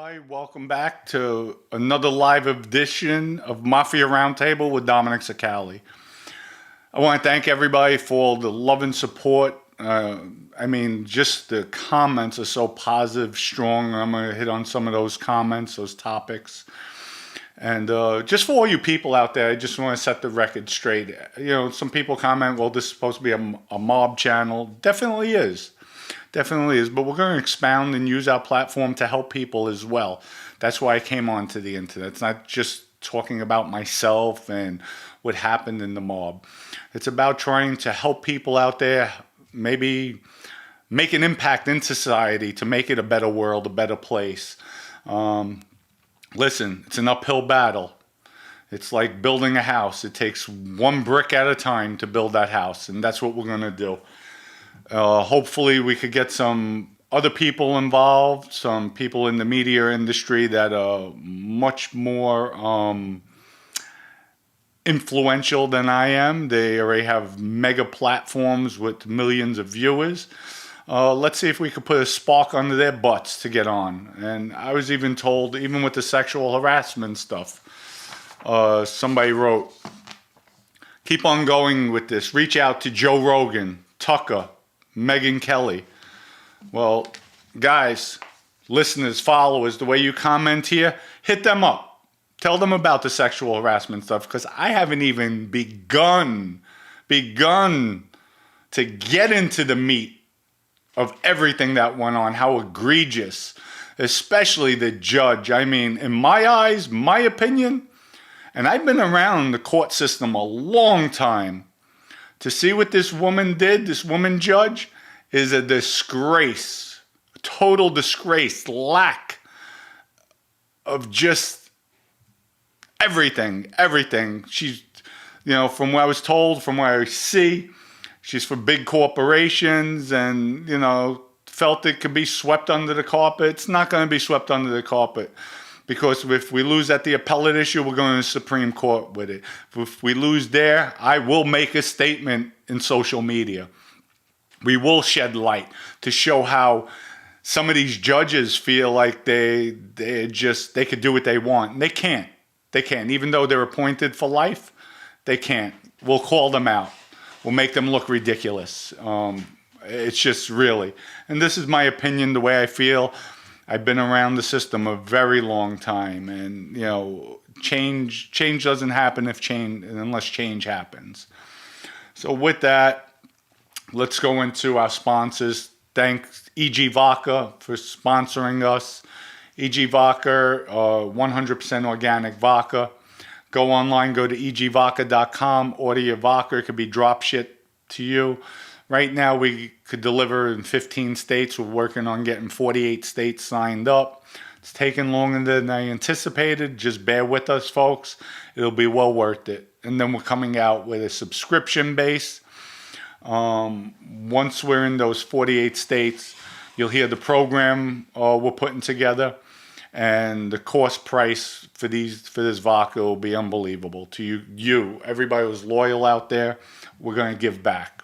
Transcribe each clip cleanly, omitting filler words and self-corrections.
everybody. Welcome back to another live edition of Mafia Roundtable with Dominic Sicali. I want to thank everybody for all the love and support. Just the comments are so positive, strong. I'm going to hit on some of those comments, those topics. And just for all you people out there, I just want to set the record straight. You know, some people comment, well, this is supposed to be a mob channel. Definitely is. Definitely is, but we're going to expound and use our platform to help people as well. That's why I came onto the internet. It's not just talking about myself and what happened in the mob. It's about trying to help people out there, maybe make an impact in society to make it a better world, a better place. Listen, it's an uphill battle. It's like building a house. It takes one brick at a time to build that house, and that's what we're going to do. Hopefully we could get some other people involved, some people in the media industry that are much more influential than I am. They already have mega platforms with millions of viewers. Let's see if we could put a spark under their butts to get on. And I was even told, even with the sexual harassment stuff, somebody wrote, keep on going with this. Reach out to Joe Rogan, Tucker, Megyn Kelly. Well, guys, listeners, followers, the way you comment here, hit them up. Tell them about the sexual harassment stuff, because I haven't even begun to get into the meat of everything that went on, how egregious, especially the judge. I mean, in my eyes, my opinion, and I've been around the court system a long time, to see what this woman did, this woman judge, is a disgrace, a total disgrace, lack of just everything. She's, you know, from what I was told, from what I see, she's for big corporations and, you know, felt it could be swept under the carpet. It's not going to be swept under the carpet. Because if we lose at the appellate issue, we're going to the Supreme Court with it. If we lose there, I will make a statement in social media. We will shed light to show how some of these judges feel like they could do what they want. And they can't. They can't. Even though they're appointed for life, they can't. We'll call them out. We'll make them look ridiculous. It's just really. And this is my opinion, the way I feel. I've been around the system a very long time, and you know, change doesn't happen unless change happens. So with that, let's go into our sponsors. Thanks EG Vodka for sponsoring us. EG Vodka, 100% organic vodka. Go online, go to egvodka.com, order your vodka. It could be drop ship to you. Right now, we could deliver in 15 states. We're working on getting 48 states signed up. It's taking longer than I anticipated. Just bear with us, folks. It'll be well worth it. And then we're coming out with a subscription base. Once we're in those 48 states, you'll hear the program we're putting together. And the cost price for this vodka will be unbelievable to you. Everybody who's loyal out there, we're going to give back.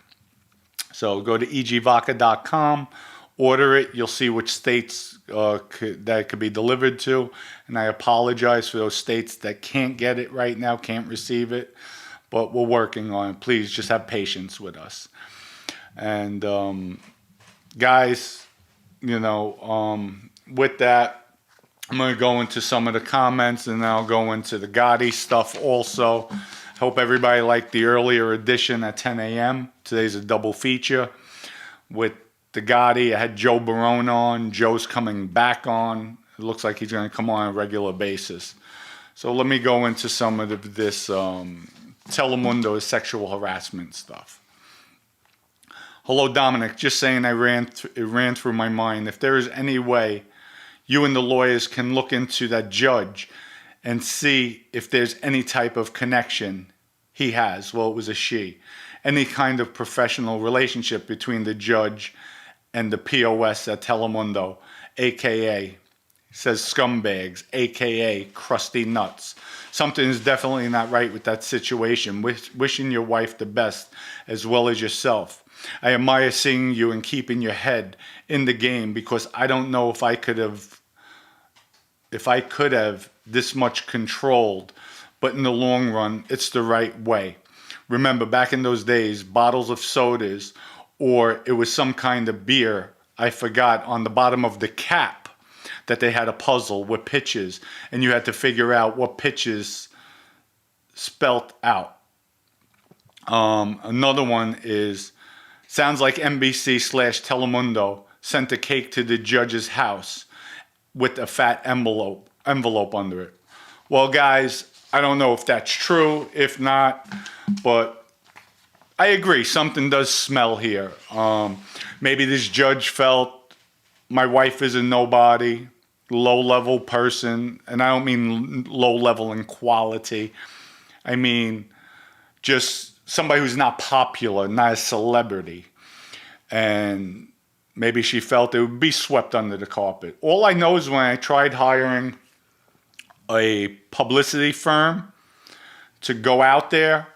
So go to egvodka.com, order it. You'll see which states that it could be delivered to. And I apologize for those states that can't get it right now, can't receive it. But we're working on it. Please just have patience with us. And guys, you know, with that, I'm going to go into some of the comments, and then I'll go into the Gotti stuff also. Hope everybody liked the earlier edition at 10 a.m. Today's a double feature with the Gotti. I had Joe Barone on. Joe's coming back on. It looks like he's going to come on a regular basis. So let me go into some of this Telemundo sexual harassment stuff. Hello, Dominic. Just saying, it ran through my mind. If there is any way you and the lawyers can look into that judge and see if there's any type of connection he has. Well, it was a she. Any kind of professional relationship between the judge and the POS at Telemundo, a.k.a. says scumbags, a.k.a. crusty nuts. Something is definitely not right with that situation. Wishing your wife the best as well as yourself. I admire seeing you and keeping your head in the game, because I don't know if I could have if I could have this much controlled, but in the long run, it's the right way. Remember, back in those days, bottles of sodas, or it was some kind of beer, I forgot, on the bottom of the cap that they had a puzzle with pitches, and you had to figure out what pitches spelt out. Another one is, sounds like NBC/Telemundo sent a cake to the judge's house with a fat envelope under it. Well, guys, I don't know if that's true, if not, but I agree, something does smell here. Maybe this judge felt my wife is a nobody, low-level person, and I don't mean low-level in quality. I mean just somebody who's not popular, not a celebrity. And maybe she felt it would be swept under the carpet. All I know is when I tried hiring a publicity firm to go out there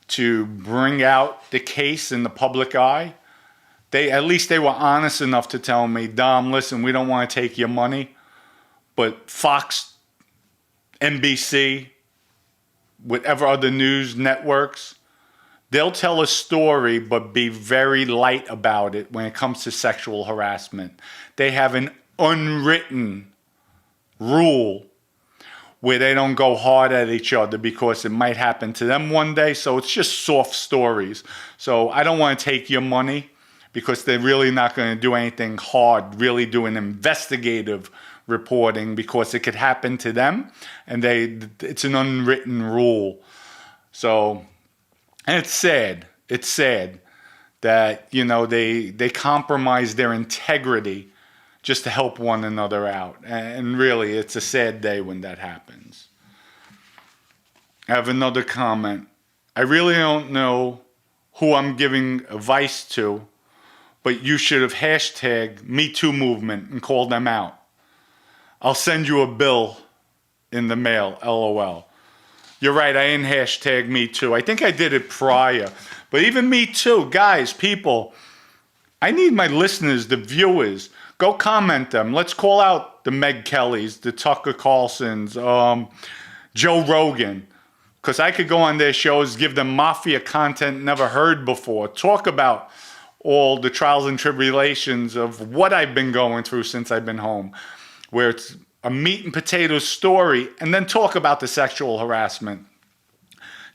to bring out the case in the public eye, at least they were honest enough to tell me, Dom, listen, we don't want to take your money, but Fox, NBC, whatever other news networks, they'll tell a story but be very light about it when it comes to sexual harassment. They have an unwritten rule where they don't go hard at each other because it might happen to them one day. So it's just soft stories. So I don't want to take your money because they're really not going to do anything hard, really do an investigative reporting because it could happen to them. And it's an unwritten rule. So, and it's sad. It's sad that, they compromise their integrity just to help one another out. And really, it's a sad day when that happens. I have another comment. I really don't know who I'm giving advice to, but you should have hashtag #MeToo movement and called them out. I'll send you a bill in the mail, LOL. You're right, I didn't hashtag #MeToo. I think I did it prior. But even #MeToo, guys, people, I need my listeners, the viewers, go comment them. Let's call out the Meg Kellys, the Tucker Carlsons, Joe Rogan. Because I could go on their shows, give them Mafia content never heard before. Talk about all the trials and tribulations of what I've been going through since I've been home. Where it's a meat and potatoes story. And then talk about the sexual harassment.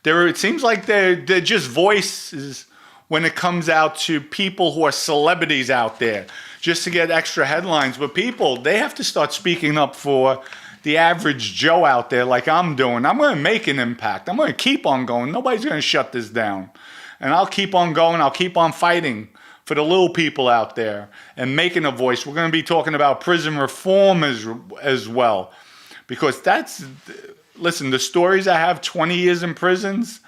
It seems like they're just voices when it comes out to people who are celebrities out there, just to get extra headlines. But people, they have to start speaking up for the average Joe out there like I'm doing. I'm going to make an impact. I'm going to keep on going. Nobody's going to shut this down. And I'll keep on going. I'll keep on fighting for the little people out there and making a voice. We're going to be talking about prison reform as well. Because listen, the stories I have 20 years in prisons,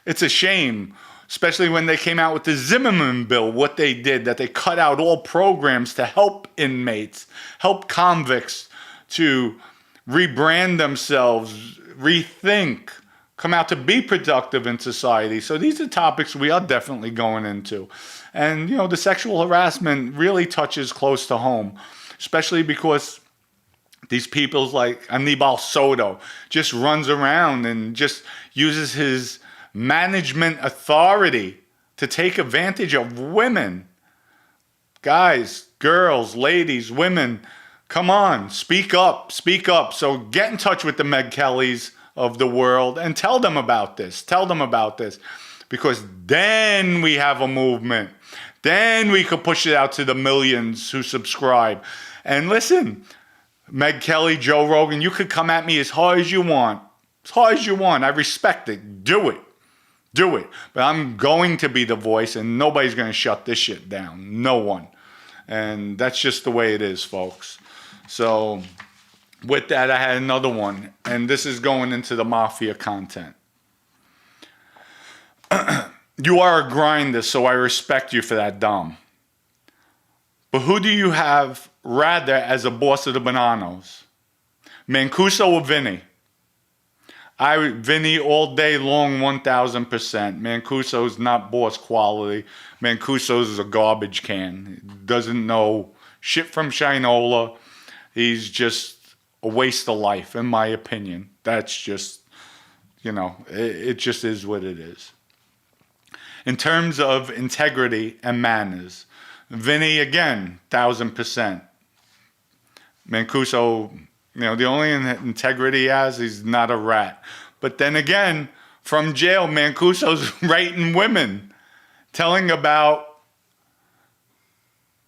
it's a shame. Especially when they came out with the Zimmerman bill, what they did, that they cut out all programs to help inmates, help convicts to rebrand themselves, rethink, come out to be productive in society. So these are topics we are definitely going into. And, the sexual harassment really touches close to home, especially because these people like Anibal Soto just runs around and just uses his management authority to take advantage of women. Guys, girls, ladies, women, come on, speak up, speak up. So get in touch with the Meg Kellys of the world and tell them about this. Tell them about this. Because then we have a movement. Then we could push it out to the millions who subscribe. And listen, Meg Kelly, Joe Rogan, you could come at me as hard as you want. As hard as you want. I respect it. Do it. Do it. But I'm going to be the voice, and nobody's going to shut this shit down. No one. And that's just the way it is, folks. So with that, I had another one. And this is going into the Mafia content. You are a grinder, so I respect you for that, Dom. But who do you have rather as a boss of the Bananos? Mancuso or Vinny? Vinny all day long, 1,000%. Mancuso's not boss quality. Mancuso's a garbage can. He doesn't know shit from Shinola. He's just a waste of life, in my opinion. That's just, it just is what it is. In terms of integrity and manners, Vinny, again, 1,000%. Mancuso, the only integrity he has, he's not a rat. But then again, from jail, Mancuso's writing women, telling about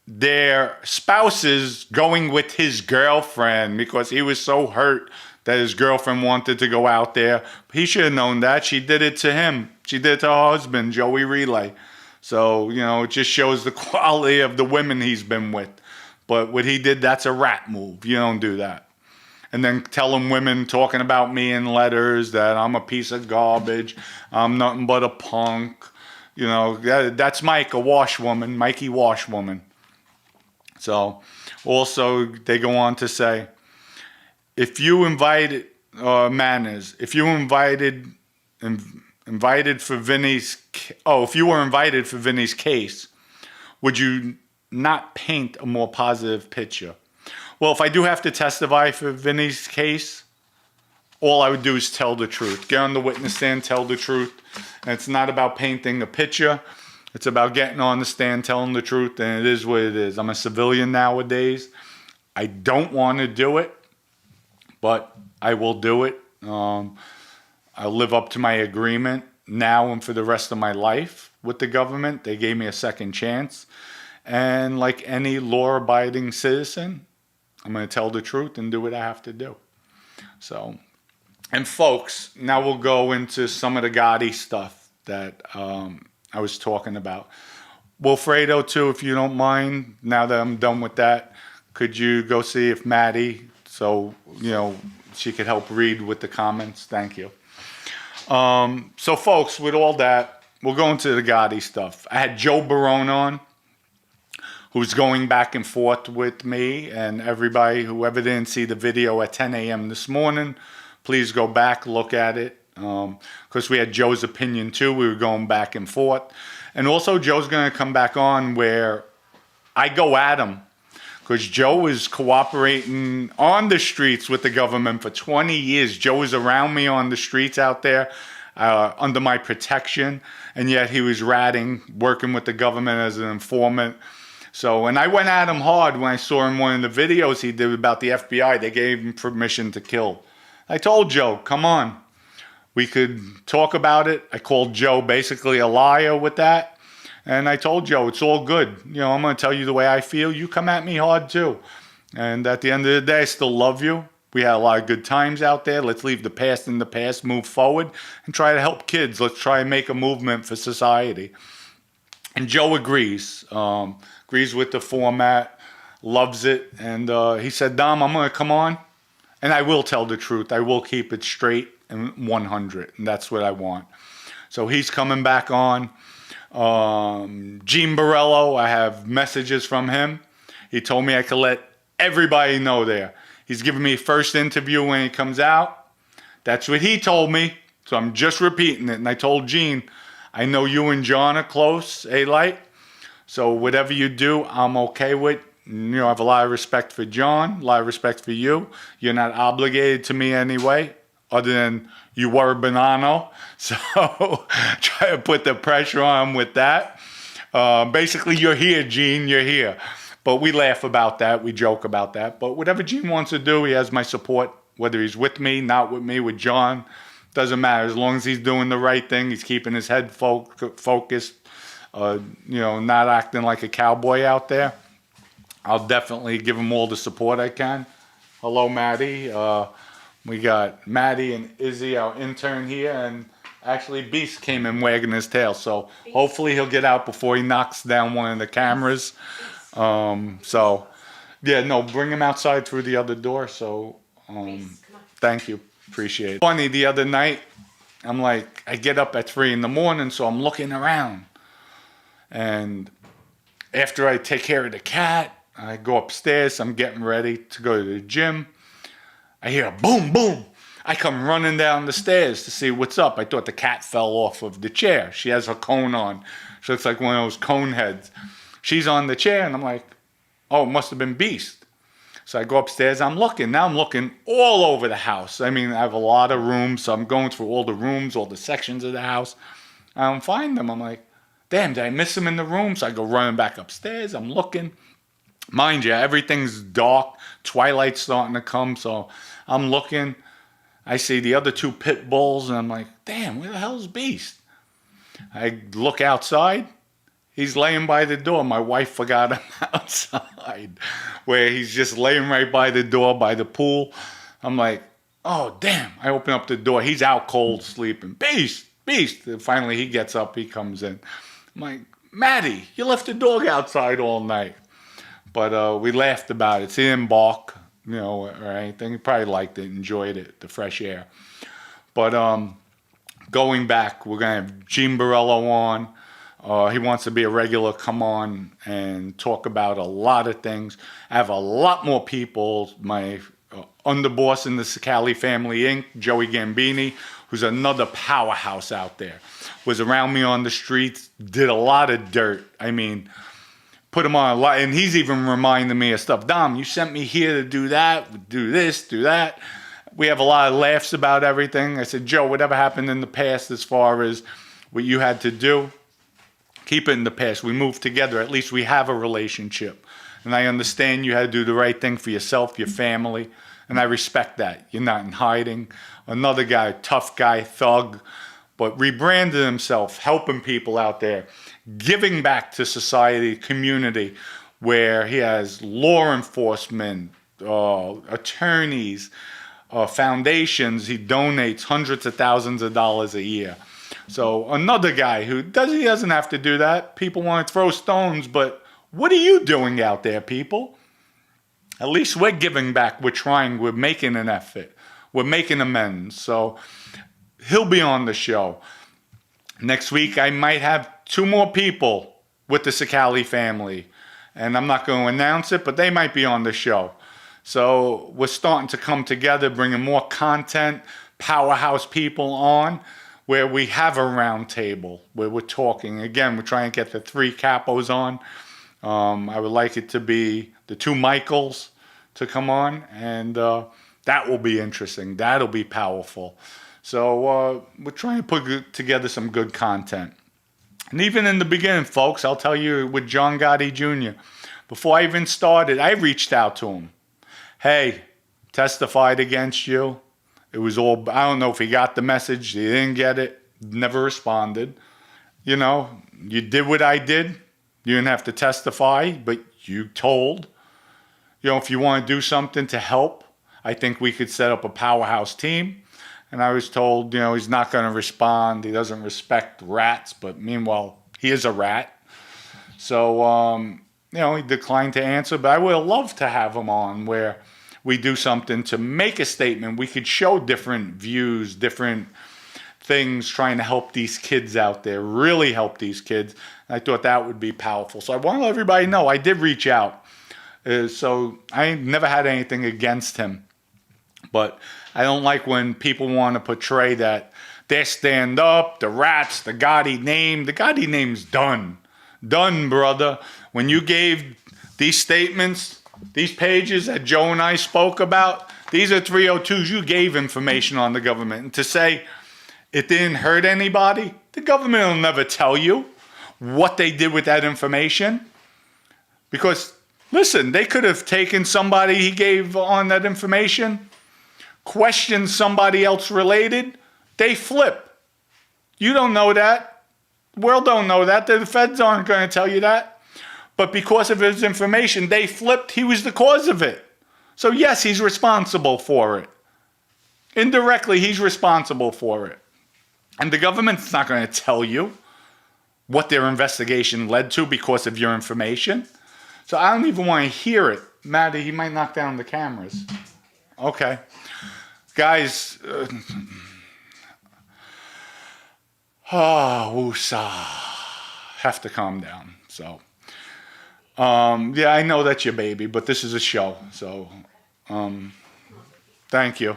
their spouses going with his girlfriend because he was so hurt that his girlfriend wanted to go out there. He should have known that. She did it to him. She did it to her husband, Joey Relay. So, it just shows the quality of the women he's been with. But what he did, that's a rat move. You don't do that. And then telling women, talking about me in letters, that I'm a piece of garbage, I'm nothing but a punk. That's Mike, a washwoman, Mikey Washwoman. So, also, they go on to say, if you invited, manners, if you were invited for Vinny's, if you were invited for Vinny's case, would you not paint a more positive picture? Well, if I do have to testify for Vinny's case, all I would do is tell the truth. Get on the witness stand, tell the truth. And it's not about painting a picture. It's about getting on the stand, telling the truth, and it is what it is. I'm a civilian nowadays. I don't want to do it, but I will do it. I'll live up to my agreement now and for the rest of my life with the government. They gave me a second chance. And like any law-abiding citizen, I'm going to tell the truth and do what I have to do. So, and folks, now we'll go into some of the Gotti stuff that I was talking about. Wilfredo, too, if you don't mind, now that I'm done with that, could you go see if Maddie, so, she could help read with the comments? Thank you. So, folks, with all that, we'll go into the Gotti stuff. I had Joe Barone on, who's going back and forth with me, and everybody, whoever didn't see the video at 10 a.m. this morning, please go back, look at it. Because we had Joe's opinion too. We were going back and forth. And also Joe's going to come back on where I go at him. Because Joe is cooperating on the streets with the government for 20 years. Joe was around me on the streets out there under my protection. And yet he was ratting, working with the government as an informant. So, and I went at him hard when I saw him one of the videos he did about the FBI. They gave him permission to kill. I told Joe, come on. We could talk about it. I called Joe basically a liar with that. And I told Joe, it's all good. I'm going to tell you the way I feel. You come at me hard too. And at the end of the day, I still love you. We had a lot of good times out there. Let's leave the past in the past, move forward, and try to help kids. Let's try and make a movement for society. And Joe agrees. Agrees with the format, loves it. And he said, Dom, I'm going to come on, and I will tell the truth. I will keep it straight and 100, and that's what I want. So he's coming back on. Gene Borello, I have messages from him. He told me I could let everybody know there. He's giving me first interview when he comes out. That's what he told me, so I'm just repeating it. And I told Gene, I know you and John are close, Light. So whatever you do, I'm okay with. I have a lot of respect for John, a lot of respect for you. You're not obligated to me anyway, other than you were Bonanno. So try to put the pressure on with that. Basically, you're here, Gene, you're here. But we laugh about that, we joke about that. But whatever Gene wants to do, he has my support, whether he's with me, not with me, with John. Doesn't matter. As long as he's doing the right thing, he's keeping his head focused, not acting like a cowboy out there. I'll definitely give him all the support I can. Hello, Maddie. We got Maddie and Izzy, our intern here, and actually Beast came in wagging his tail. So hopefully he'll get out before he knocks down one of the cameras. Bring him outside through the other door. So thank you. Appreciate it. Funny, the other night, I get up at 3 a.m, so I'm looking around. And after I take care of the cat, I go upstairs, I'm getting ready to go to the gym. I hear a boom, boom. I come running down the stairs to see what's up. I thought the cat fell off of the chair. She has her cone on. She looks like one of those cone heads. She's on the chair, and I'm like, oh, it must have been Beast. So I go upstairs, I'm looking. Now I'm looking all over the house. I mean, I have a lot of rooms, so I'm going through all the rooms, all the sections of the house. I don't find them. I'm like, damn, did I miss them in the room? So I go running back upstairs. I'm looking. Mind you, everything's dark. Twilight's starting to come, so I'm looking. I see the other two pit bulls, and I'm like, damn, where the hell's Beast? I look outside. He's laying by the door. My wife forgot him outside, where he's just laying right by the door, by the pool. I'm like, oh, damn. I open up the door. He's out cold, sleeping. Beast, Beast. And finally, he gets up. He comes in. I'm like, Maddie, you left the dog outside all night. But we laughed about it. He didn't bark, or anything. He probably liked it, enjoyed it, the fresh air. But going back, we're going to have Gene Borello on. He wants to be a regular, come on and talk about a lot of things. I have a lot more people. My underboss in the Sicali Family Inc., Joey Gambini, who's another powerhouse out there, was around me on the streets, did a lot of dirt. I mean, put him on a lot. And he's even reminding me of stuff. Dom, you sent me here to do that, do this, do that. We have a lot of laughs about everything. I said, Joe, whatever happened in the past as far as what you had to do, keep it in the past. We moved together. At least we have a relationship. And I understand you had to do the right thing for yourself, your family. And I respect that. You're not in hiding. Another guy, tough guy, thug, but rebranded himself, helping people out there, giving back to society, community, where he has law enforcement, attorneys, foundations. He donates hundreds of thousands of dollars a year. So another guy he doesn't have to do that. People want to throw stones, but what are you doing out there, people? At least we're giving back. We're trying. We're making an effort. We're making amends. So he'll be on the show. Next week, I might have 2 more people with the Sicali family. And I'm not going to announce it, but they might be on the show. So we're starting to come together, bringing more content, powerhouse people on, where we have a round table, where we're talking. Again, we're trying to get the 3 capos on. I would like it to be the 2 Michaels to come on, and that will be interesting. That'll be powerful. So we're trying to put together some good content. And even in the beginning, folks, I'll tell you, with John Gotti Jr., before I even started, I reached out to him. Hey, testified against you. It was all, I don't know if he got the message. He didn't get it. Never responded. You did what I did. You didn't have to testify, but you told. If you want to do something to help, I think we could set up a powerhouse team. And I was told, he's not going to respond. He doesn't respect rats, but meanwhile, he is a rat. So, he declined to answer. But I would love to have him on where we do something to make a statement. We could show different views, different things, trying to help these kids out there, really help these kids. And I thought that would be powerful. So I want to let everybody know I did reach out. So I never had anything against him. But I don't like when people want to portray that they stand up, the rats, the Gotti name. The Gotti name's done. Done, brother. When you gave these statements, these pages that Joe and I spoke about, these are 302s. You gave information on the government. And to say it didn't hurt anybody, the government will never tell you what they did with that information. Because, listen, they could have taken somebody he gave on that information, questioned somebody else related, they flip. You don't know that. The world don't know that. The feds aren't going to tell you that. But because of his information, they flipped. He was the cause of it. So yes, he's responsible for it. Indirectly, he's responsible for it. And the government's not going to tell you what their investigation led to because of your information. So I don't even want to hear it. Maddie, he might knock down the cameras. Okay. Guys, woosah. Have to calm down. So, yeah, I know that's your baby, but this is a show. So, thank you.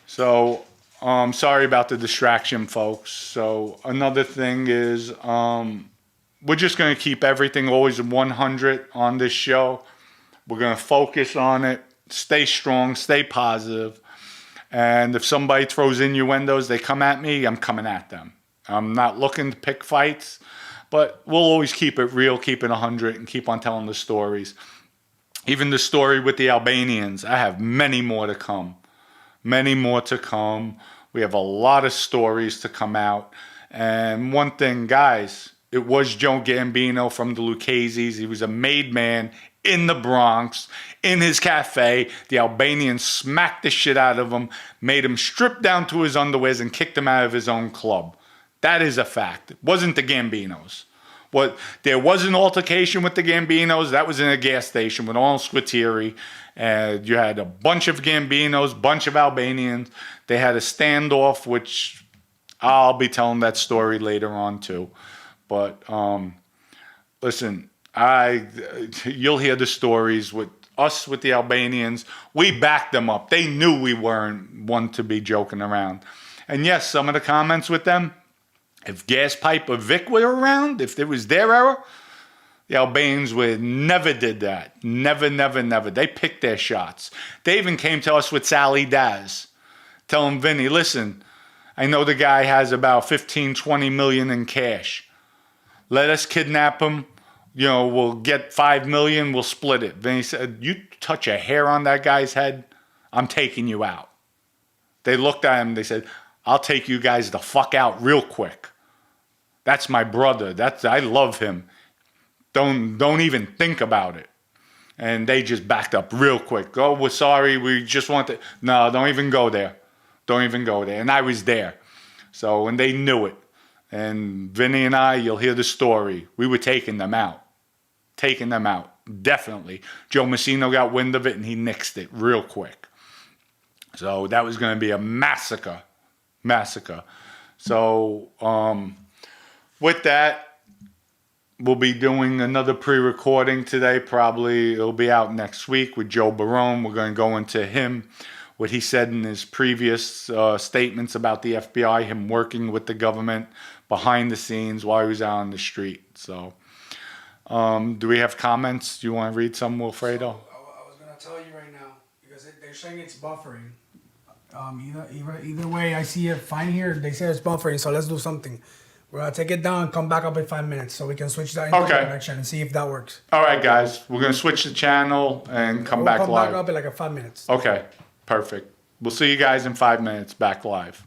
So, sorry about the distraction, folks. So, another thing is, we're just going to keep everything always 100 on this show. We're going to focus on it. Stay strong. Stay positive. And if somebody throws innuendos, they come at me, I'm coming at them. I'm not looking to pick fights, but we'll always keep it real, keep it 100, and keep on telling the stories. Even the story with the Albanians, I have many more to come. Many more to come. We have a lot of stories to come out. And one thing, guys, it was Joe Gambino from the Lucchese's. He was a made man in the Bronx, in his cafe. The Albanians smacked the shit out of him, made him strip down to his underwears, and kicked him out of his own club. That is a fact. It wasn't the Gambinos. There was an altercation with the Gambinos. That was in a gas station with all Squitieri. And you had a bunch of Gambinos, bunch of Albanians. They had a standoff, which I'll be telling that story later on too. But listen, you'll hear the stories with us, with the Albanians. We backed them up. They knew we weren't one to be joking around. And yes, some of the comments with them, if Gas Pipe or Vic were around, if it was their era, the Albanians would never did that. Never, never, never. They picked their shots. They even came to us with Sally Daz, telling Vinny, listen, I know the guy has about 15, 20 million in cash. Let us kidnap him. You know, we'll get 5 million, we'll split it. Vinny said, you touch a hair on that guy's head, I'm taking you out. They looked at him, they said, I'll take you guys the fuck out real quick. That's my brother. I love him. Don't even think about it. And they just backed up real quick. Oh, we're sorry. We just want to. No, don't even go there. Don't even go there. And I was there. So, and they knew it. And Vinny and I, you'll hear the story. We were taking them out. Taking them out. Definitely. Joe Messino got wind of it and he nixed it real quick. So that was going to be a massacre. Massacre. So, with that, we'll be doing another pre-recording today. Probably it'll be out next week with Joe Barone. We're going to go into him, what he said in his previous statements about the FBI, him working with the government behind the scenes while he was out on the street. So, do we have comments? Do you want to read some, Wilfredo? So, I was going to tell you right now, because they're saying it's buffering. Either way, I see it fine here. They say it's buffering, so let's do something. We're going to take it down and come back up in 5 minutes so we can switch that into direction and see if that works. All right, guys. We're going to switch the channel and come back live. We'll come back up in like 5 minutes. Okay, perfect. We'll see you guys in 5 minutes back live.